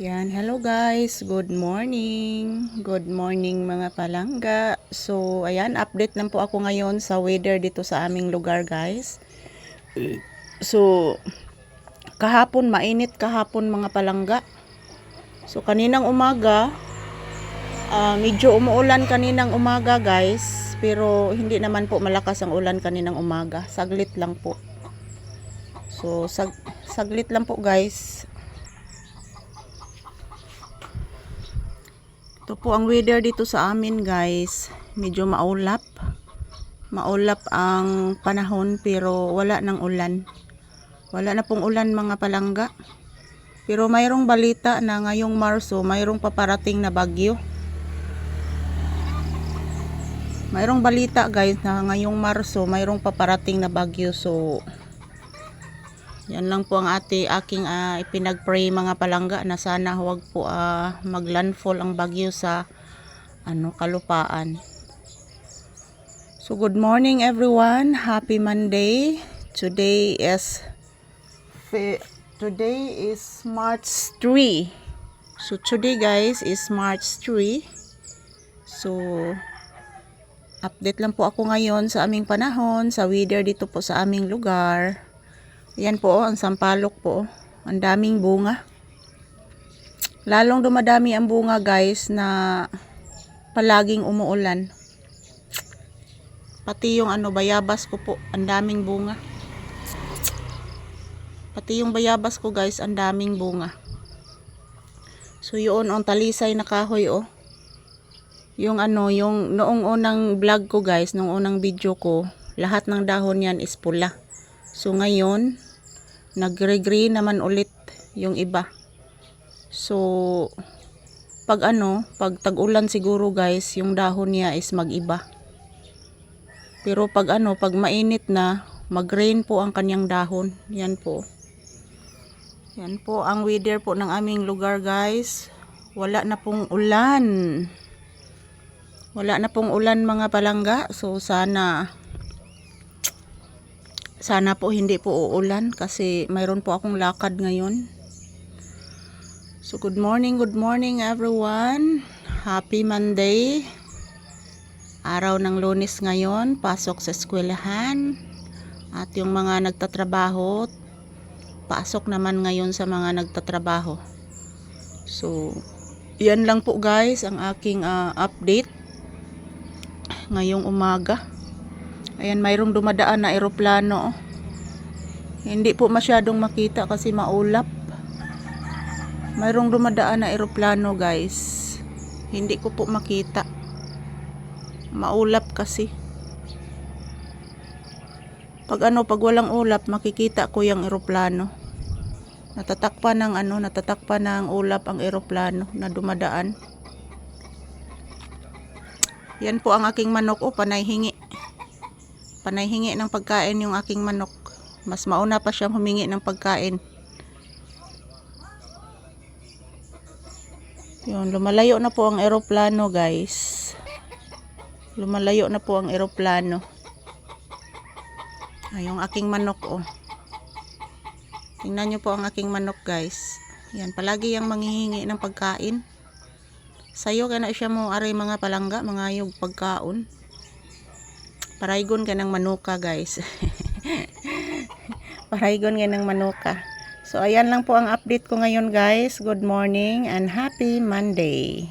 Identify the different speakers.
Speaker 1: Yan, hello guys. Good morning. Good morning mga palangga. So, ayan, update lang po ako ngayon sa weather dito sa aming lugar, guys. So, kahapon mainit kahapon mga palangga. So, kaninang umaga, medyo umuulan kaninang umaga, guys. Pero hindi naman po malakas ang ulan kaninang umaga. Saglit lang po. So, saglit lang po, guys. Ito po ang weather dito sa amin, guys. Medyo maulap. Maulap ang panahon pero wala nang ulan. Wala na pong ulan mga palangga. Pero mayroong balita na ngayong Marso mayroong paparating na bagyo. Mayroong balita, guys, na ngayong Marso mayroong paparating na bagyo. So yan lang po ang aking ipinag-pray mga palangga na sana huwag po maglandfall ang bagyo sa kalupaan. So good morning everyone. Happy Monday. Today is March 3. So today, guys, is March 3. So update lang po ako ngayon sa aming panahon, sa weather dito po sa aming lugar. Yan po, ang sampalok po. Ang daming bunga. Lalong dumadami ang bunga, guys, na palaging umuulan. Pati yung bayabas ko po, ang daming bunga. Pati yung bayabas ko, guys, ang daming bunga. So yun, ang talisay na kahoy, oh. Yung yung noong unang vlog ko, guys, noong unang video ko, lahat ng dahon yan is pula. So ngayon, nagre-green naman ulit yung iba. So pag tag-ulan siguro, guys, yung dahon niya is mag-iba. Pero pag mainit na, mag-green po ang kanyang dahon. Yan po. Yan po ang weather po ng aming lugar, guys. Wala na pong ulan. Wala na pong ulan mga palangga. So sana po hindi po uulan kasi mayroon po akong lakad ngayon. So good morning everyone. Happy Monday. Araw ng Lunes ngayon, pasok sa eskwelahan. At yung mga nagtatrabaho, pasok naman ngayon sa mga nagtatrabaho. So yan lang po, guys, ang aking update ngayong umaga. Ayan, mayroong dumadaan na eroplano. Hindi po masyadong makita kasi maulap. Mayroong dumadaan na eroplano, guys. Hindi ko po makita. Maulap kasi. Pag walang ulap, makikita ko yung eroplano. Natatakpan ng ulap ang eroplano na dumadaan. Yan po ang aking manok, panay hingi. Panay hingi ng pagkain yung aking manok. Mas mauna pa siyang humingi ng pagkain. Yun, lumalayo na po ang eroplano, guys. Lumalayo na po ang eroplano. Yung aking manok, oh. Tingnan nyo po ang aking manok, guys. Yan, palagi yung manghihingi ng pagkain. Sayo ka na siya mo, aray mga palangga, mga yung pagkaon. Paraygon ka ng manuka, guys. Paraygon ka ng manuka. So ayan lang po ang update ko ngayon, guys. Good morning and happy Monday.